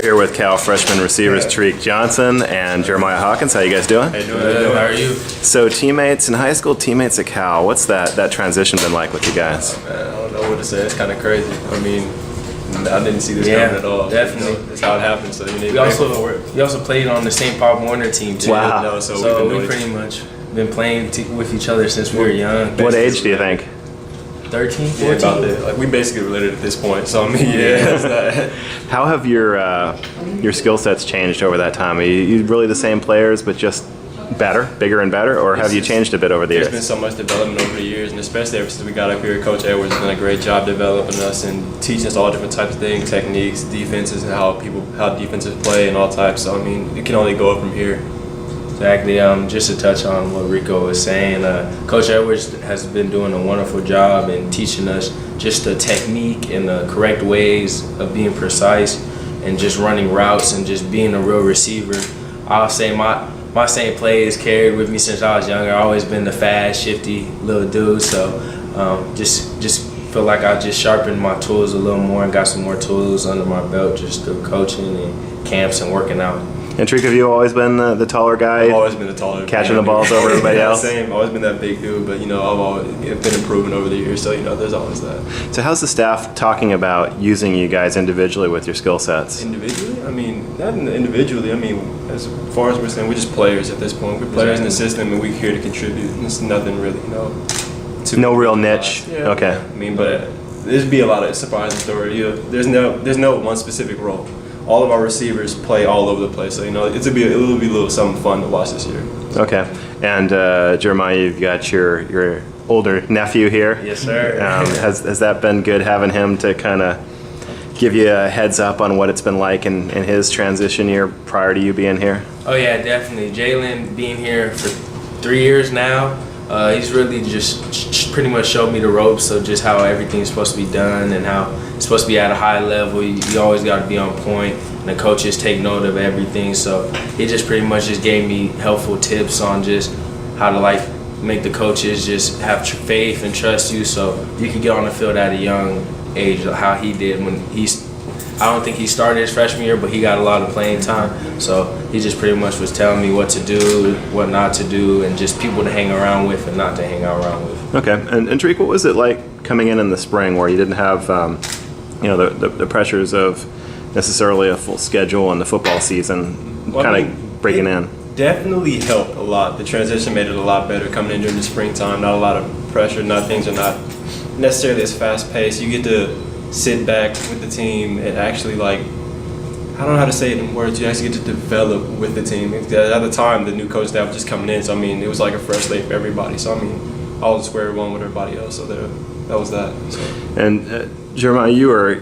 Here with Cal freshman receivers Taariq Johnson and Jeremiah Hawkins. How you guys doing? How you doing? Good. How are you? So teammates in high school, teammates at Cal. What's that transition been like with you guys? Oh, man, I don't know what to say. It's kind of crazy. I mean, I didn't see this coming at all. Definitely. You know, that's how it happened. So you need we also played on the same Pop Warner team too. Wow. You know, So we pretty much been playing with each other since we were young. What age do you think? 13, 14? Yeah, about that. Like, we basically related at this point. So I mean, that's that. How have your skill sets changed over that time? Are you really the same players, but just better, bigger and better, or have you changed a bit over the years? There's been so much development over the years, and especially ever since we got up here, Coach Edwards has done a great job developing us and teaching us all different types of things, techniques, defenses, and how defenses play and all types. So I mean, it can only go up from here. Exactly. Just to touch on what Rico was saying, Coach Edwards has been doing a wonderful job in teaching us just the technique and the correct ways of being precise and just running routes and just being a real receiver. I'll say my same play is carried with me since I was younger. I've always been the fast, shifty little dude. So just feel like I just sharpened my tools a little more and got some more tools under my belt just through coaching and camps and working out. And Taariq, have you always been the taller guy? I've always been the taller, catching the balls over everybody else. Same. I've always been that big dude, but you know, I've always been improving over the years. So you know, there's always that. So how's the staff talking about using you guys individually with your skill sets? Individually? I mean, not individually. I mean, as far as we're saying, we're just players at this point. We're players in the system, and we're here to contribute. It's nothing really, you know. No real niche. Yeah. Okay. I mean, but there'd be a lot of surprising stories. You know, there's no one specific role. All of our receivers play all over the place, so you know it'll be a little something fun to watch this year. Okay, and Jeremiah, you've got your older nephew here. Yes, sir. Has that been good having him to kind of give you a heads up on what it's been like in his transition year prior to you being here? Oh yeah, definitely. Jalen being here for 3 years now, he's really just pretty much showed me the ropes of just how everything's supposed to be done and how it's supposed to be at a high level. You always got to be on point, and the coaches take note of everything. So he just pretty much just gave me helpful tips on just how to make the coaches just have faith and trust you, so you can get on the field at a young age. How he did when I don't think he started his freshman year, but he got a lot of playing time. So he just pretty much was telling me what to do, what not to do, and just people to hang around with and not to hang around with. Okay, and Taariq, what was it like coming in the spring where you didn't have the pressures of necessarily a full schedule and the football season breaking in? Definitely helped a lot. The transition made it a lot better coming in during the springtime. Not a lot of pressure. Things are not necessarily as fast paced. You get to sit back with the team and actually I don't know how to say it in words. You actually get to develop with the team. At the time, the new coach staff was just coming in, so I mean, it was like a fresh slate for everybody. So I mean, all the square one with everybody else. So that was that. So. And Jeremiah, you are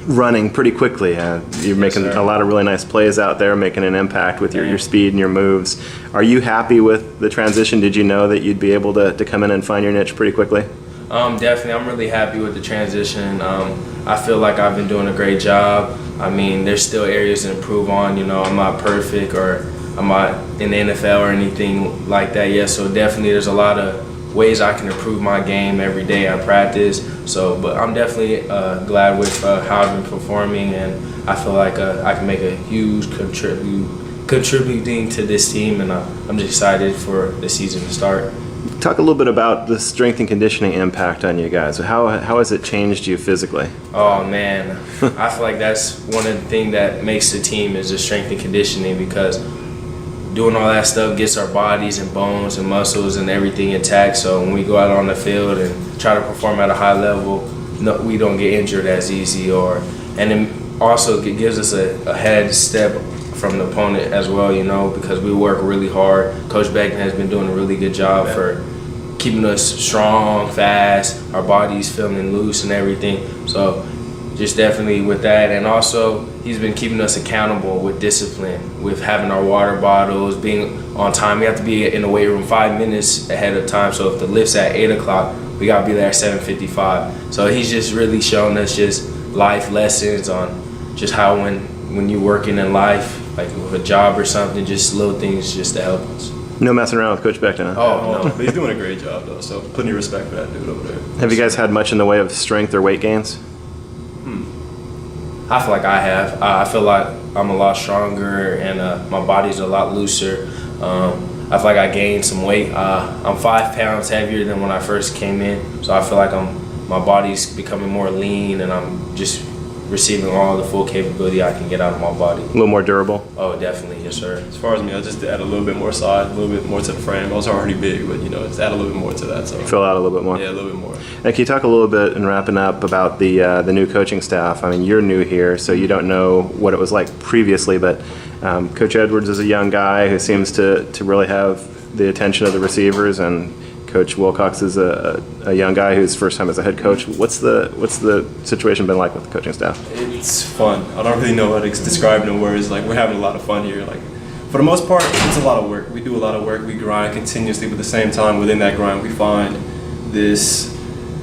running pretty quickly. You're making a lot of really nice plays out there, making an impact with your speed and your moves. Are you happy with the transition? Did you know that you'd be able to come in and find your niche pretty quickly? Definitely. I'm really happy with the transition. I feel like I've been doing a great job. I mean, there's still areas to improve on. You know, I'm not perfect or I'm not in the NFL or anything like that yet. So definitely there's a lot of ways I can improve my game every day I practice. But I'm definitely glad with how I've been performing, and I feel like I can make a huge contributing to this team, and I'm just excited for the season to start. Talk a little bit about the strength and conditioning impact on you guys. How has it changed you physically? Oh man, I feel like that's one of the things that makes the team is the strength and conditioning, because doing all that stuff gets our bodies and bones and muscles and everything intact. So when we go out on the field and try to perform at a high level, we don't get injured as easy. And then also it gives us a head step from the opponent as well, you know, because we work really hard. Coach Beckman has been doing a really good job for keeping us strong, fast, our bodies feeling loose and everything. So just definitely with that. And also he's been keeping us accountable with discipline, with having our water bottles, being on time. We have to be in the weight room 5 minutes ahead of time. So if the lift's at 8 o'clock, we got to be there at 7:55. So he's just really shown us just life lessons on just how when you're working in life, like with a job or something, just little things just to help us. No messing around with Coach Beckton, huh? Oh, no. But he's doing a great job, though, so plenty of respect for that dude over there. Have you guys had much in the way of strength or weight gains? I feel like I have. I feel like I'm a lot stronger and my body's a lot looser. I feel like I gained some weight. I'm 5 pounds heavier than when I first came in, so I feel like my body's becoming more lean and I'm just receiving all the full capability I can get out of my body. A little more durable. Oh, definitely, yes, sir. As far as me, I just add a little bit more size, a little bit more to the frame. I was already big, but just add a little bit more to that. So Fill out a little bit more. yeah, a little bit more. And can you talk a little bit, in wrapping up, about the new coaching staff? I mean, you're new here, so you don't know what it was like previously, but Coach Edwards is a young guy who seems to really have the attention of the receivers, and Coach Wilcox is a young guy who's first time as a head coach. What's the situation been like with the coaching staff? It's fun. I don't really know how to describe it in words. Like, we're having a lot of fun here. Like, for the most part, it's a lot of work. We do a lot of work. We grind continuously, but at the same time, within that grind, we find this.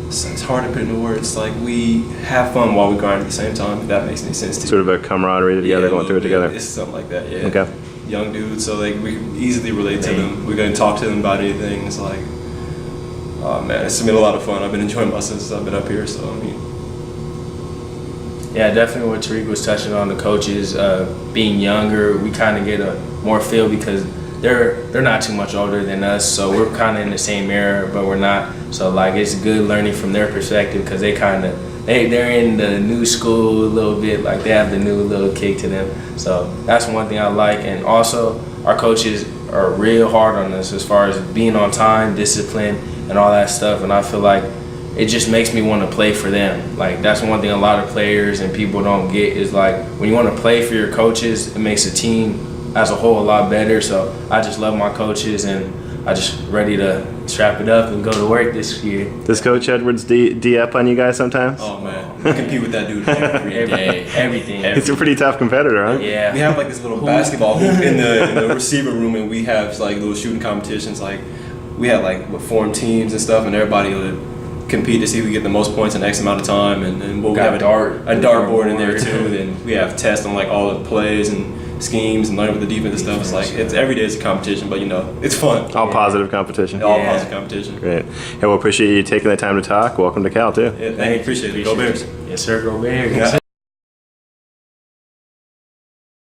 It's hard to put into words. Like, we have fun while we grind at the same time. If that makes any sense to you. Sort of a camaraderie together, going through it together. It's something like that. Yeah. Okay. Young dudes, so like we can easily relate to them. We're gonna talk to them about anything. It's like, oh man, it's been a lot of fun. I've been enjoying myself since I've been up here. So I mean, yeah, definitely what Taariq was touching on, the coaches being younger, we kind of get a more feel because they're not too much older than us, so we're kind of in the same era, but we're not. So like it's good learning from their perspective because they're in the new school a little bit, like they have the new little kick to them. So that's one thing I like, and also our coaches are real hard on us as far as being on time, discipline, and all that stuff. And I feel like it just makes me want to play for them. Like that's one thing a lot of players and people don't get is like when you want to play for your coaches, it makes a team as a whole a lot better. So I just love my coaches and I just ready to strap it up and go to work this year. Does Coach Edwards D up on you guys sometimes? oh man, we compete with that dude every day. Everything. He's a pretty tough competitor, huh? Yeah. We have like this little basketball hoop in the receiver room, and we have like little shooting competitions. Like we have like form teams and stuff, and everybody would compete to see who can get the most points in X amount of time. And we'll have a dartboard in there too. Then we have tests on like all the plays and schemes and learning with the defense and stuff. It's like every day is a competition, but it's fun. All positive competition. All positive competition. Great. Hey, well, appreciate you taking the time to talk. Welcome to Cal too. Yeah, thank you. Appreciate it. Go Bears. Yes, sir. Go Bears.